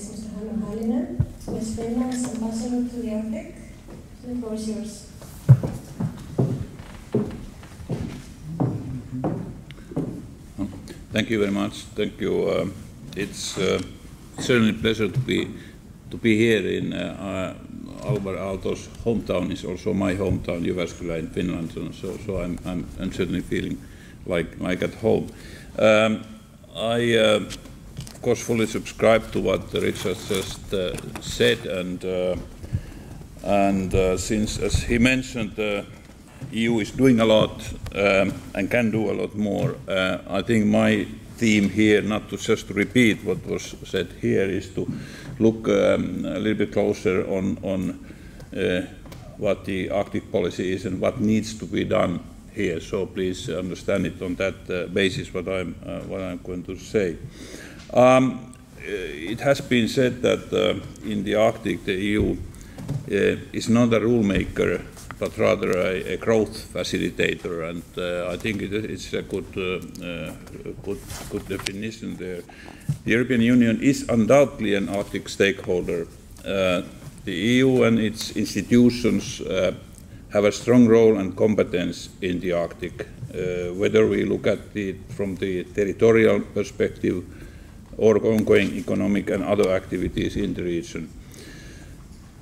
is Mr. Hannu Halinen, who is Finland's ambassador to the Arctic. The floor is yours. Thank you very much. Thank you. It's certainly a pleasure to be here in Alvar Aalto's hometown. Is also my hometown, Jyväskylä in Finland. So I'm certainly feeling like at home. I of course fully subscribe to what Richard just said, and since, as he mentioned, the EU is doing a lot and can do a lot more. I think my theme here, not to just repeat what was said here, is to look a little bit closer on what the Arctic policy is and what needs to be done here. So please understand it on that basis what I'm going to say. It has been said that in the Arctic the EU is not a rule maker, but rather a growth facilitator, and I think it's a good definition there. The European Union is undoubtedly an Arctic stakeholder. The EU and its institutions have a strong role and competence in the Arctic, whether we look at it from the territorial perspective or ongoing economic and other activities in the region.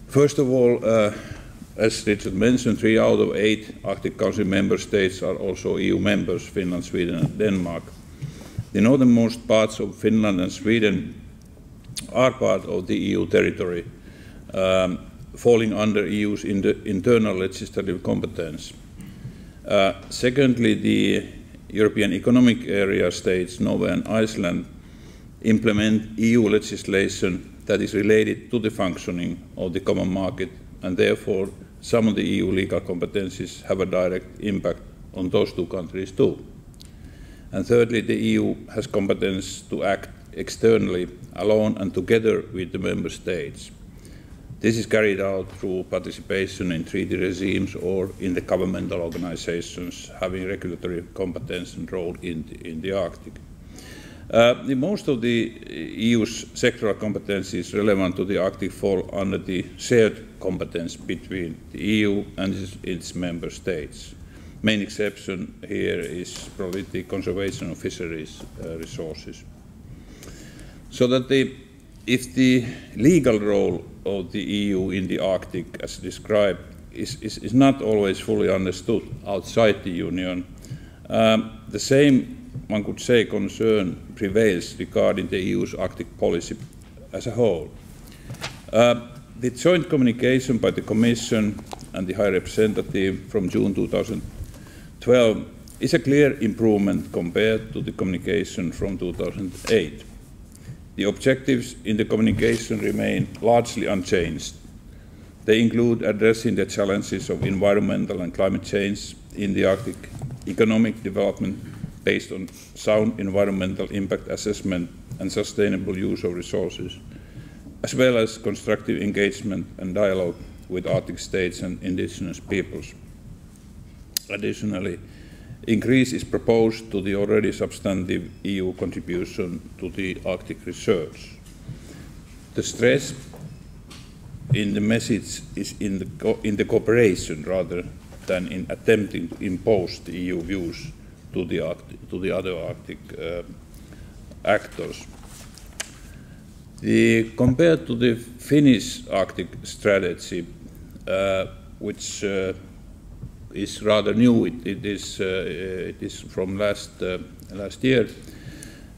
First of all, as Richard mentioned, 3 out of 8 Arctic Council member states are also EU members, Finland, Sweden and Denmark. The northernmost parts of Finland and Sweden are part of the EU territory, falling under EU's internal legislative competence. Secondly, the European Economic Area states, Norway and Iceland, implement EU legislation that is related to the functioning of the common market, and therefore some of the EU legal competencies have a direct impact on those 2 countries too. And thirdly, the EU has competence to act externally, alone and together with the member states. This is carried out through participation in treaty regimes or in the governmental organizations having regulatory competence and role in the Arctic. Most of the EU's sectoral competencies relevant to the Arctic fall under the shared competence between the EU and its member states. Main exception here is probably the conservation of fisheries resources. So that if the legal role of the EU in the Arctic, as described, is not always fully understood outside the Union, the same, one could say, concern prevails regarding the EU's Arctic policy as a whole. The joint communication by the Commission and the High Representative from June 2012 is a clear improvement compared to the communication from 2008. The objectives in the communication remain largely unchanged. They include addressing the challenges of environmental and climate change in the Arctic, economic development based on sound environmental impact assessment and sustainable use of resources, as well as constructive engagement and dialogue with Arctic states and indigenous peoples. Additionally, increase is proposed to the already substantive EU contribution to the Arctic research. The stress in the message is in the cooperation rather than in attempting to impose the EU views to the other Arctic actors. Compared to the Finnish Arctic strategy, which is rather new, it is from last year,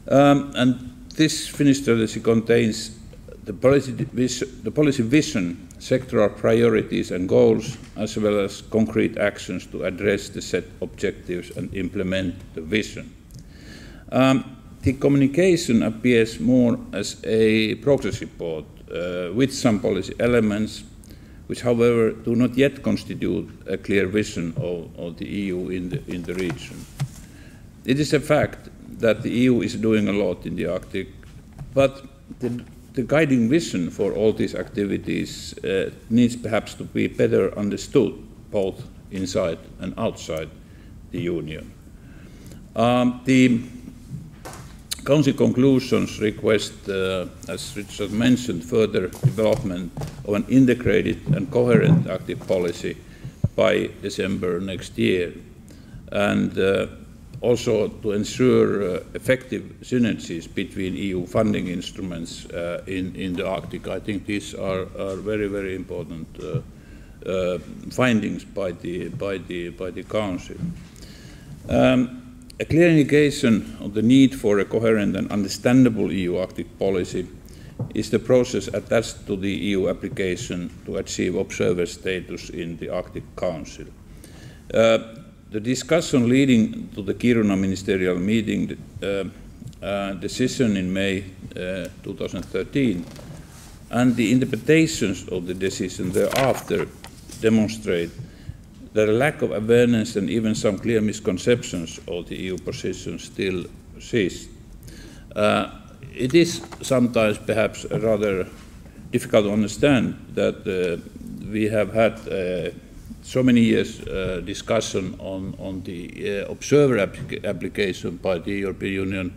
and this Finnish strategy contains the policy vision, sectoral priorities and goals, as well as concrete actions to address the set objectives and implement the vision. The communication appears more as a progress report with some policy elements, which, however, do not yet constitute a clear vision of the EU in the region. It is a fact that the EU is doing a lot in the Arctic, but the guiding vision for all these activities needs perhaps to be better understood, both inside and outside the Union. The Council conclusions request, as Richard mentioned, further development of an integrated and coherent Arctic policy by December next year, and also to ensure effective synergies between EU funding instruments in the Arctic. I think these are very, very important findings by the Council. A clear indication of the need for a coherent and understandable EU Arctic policy is the process attached to the EU application to achieve observer status in the Arctic Council. The discussion leading to the Kiruna ministerial meeting decision in May 2013 and the interpretations of the decision thereafter demonstrate that a lack of awareness and even some clear misconceptions of the EU position still exist. It is sometimes perhaps rather difficult to understand that we have had so many years discussion on the observer application by the European Union,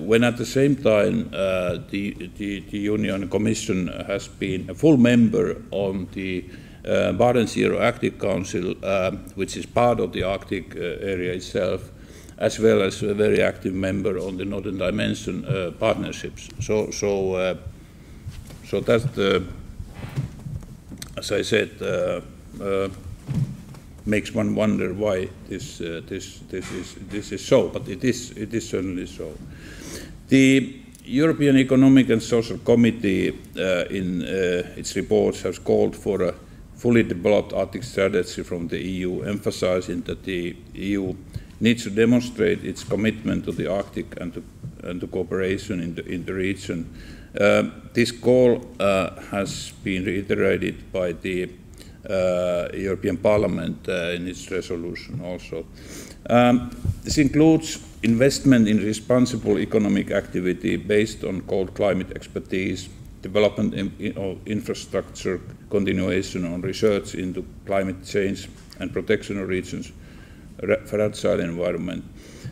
when at the same time the Union Commission has been a full member on the Barents Euro-Arctic Council, which is part of the Arctic area itself, as well as a very active member on the Northern Dimension partnerships. So that, as I said, makes one wonder why this is so, but it is certainly so. The European Economic and Social Committee in its reports has called for a fully developed Arctic strategy from the EU, emphasizing that the EU needs to demonstrate its commitment to the Arctic and to cooperation in the region. This call has been reiterated by the European Parliament in its resolution also. This includes investment in responsible economic activity based on cold climate expertise, development of infrastructure, continuation on research into climate change and protection of regions' fragile environment.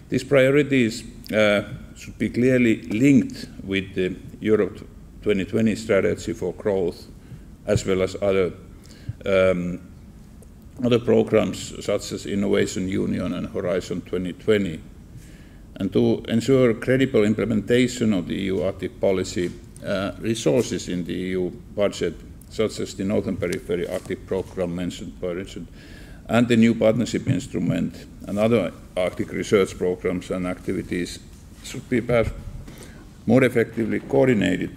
These priorities should be clearly linked with the Europe 2020 strategy for growth, as well as other programs such as Innovation Union and Horizon 2020. And to ensure credible implementation of the EU Arctic policy, resources in the EU budget, such as the Northern Periphery Arctic Programme mentioned by Richard, and the new partnership instrument and other Arctic research programs and activities should be perhaps more effectively coordinated.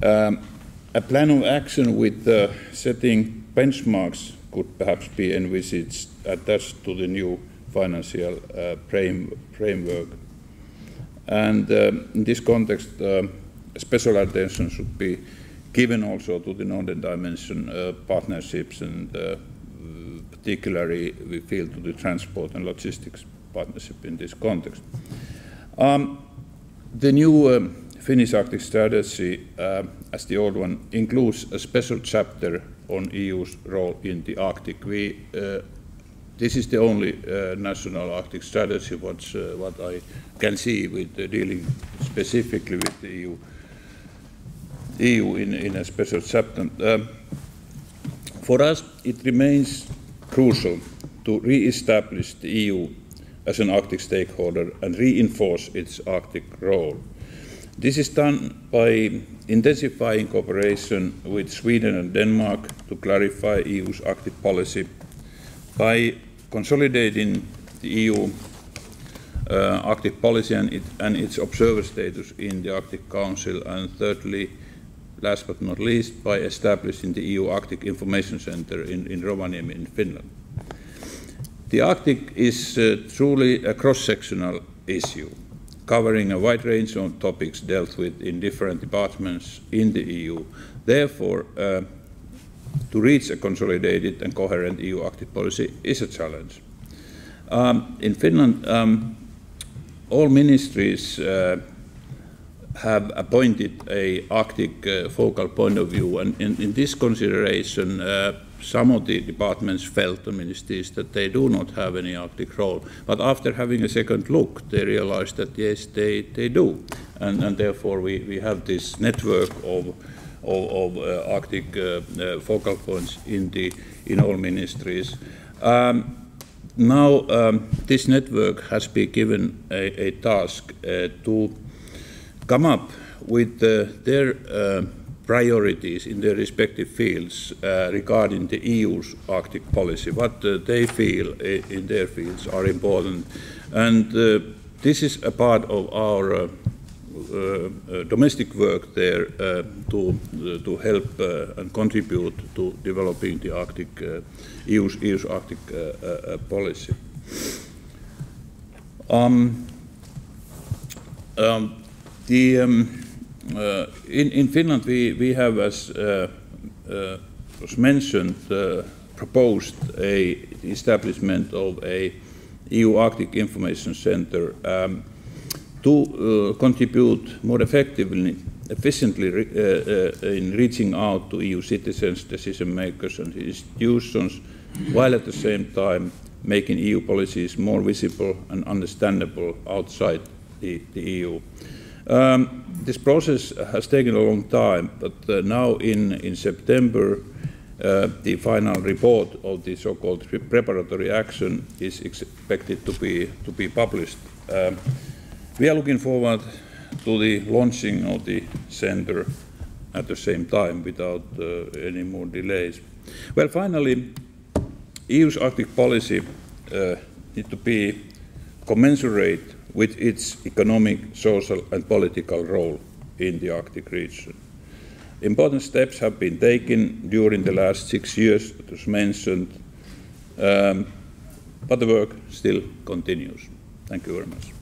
A plan of action with setting benchmarks could perhaps be envisaged attached to the new financial framework. And in this context, special attention should be given also to the Northern Dimension partnerships, and particularly we feel to the transport and logistics partnership in this context. The new Finnish Arctic strategy, as the old one, includes a special chapter on EU's role in the Arctic. This is the only national Arctic strategy what I can see with dealing specifically with the EU in a special chapter. For us, it remains crucial to re-establish the EU as an Arctic stakeholder and reinforce its Arctic role. This is done by intensifying cooperation with Sweden and Denmark to clarify EU's Arctic policy, by consolidating the EU Arctic policy and its observer status in the Arctic Council, and thirdly, last but not least, by establishing the EU Arctic Information Center in Rovaniemi in Finland. The Arctic is truly a cross-sectional issue, covering a wide range of topics dealt with in different departments in the EU. Therefore, to reach a consolidated and coherent EU Arctic policy is a challenge. In Finland, all ministries have appointed a Arctic focal point of view, and in this consideration, some of the departments felt, the ministries, that they do not have any Arctic role. But after having a second look, they realized that yes, they do, and therefore we have this network of Arctic focal points in all ministries. Now this network has been given a task to come up with their priorities in their respective fields regarding the EU's Arctic policy, what they feel in their fields are important. And this is a part of our domestic work there to help and contribute to developing the Arctic, EU's Arctic policy. In Finland, we have, as was mentioned, proposed the establishment of a EU Arctic Information Center to contribute more effectively, efficiently in reaching out to EU citizens, decision makers, and institutions, while at the same time making EU policies more visible and understandable outside the EU. This process has taken a long time, but now in September, the final report of the so-called preparatory action is expected to be published. We are looking forward to the launching of the center at the same time without any more delays. Well, finally, EU's Arctic policy needs to be commensurate with its economic, social, and political role in the Arctic region. Important steps have been taken during the last 6 years, as mentioned, but the work still continues. Thank you very much.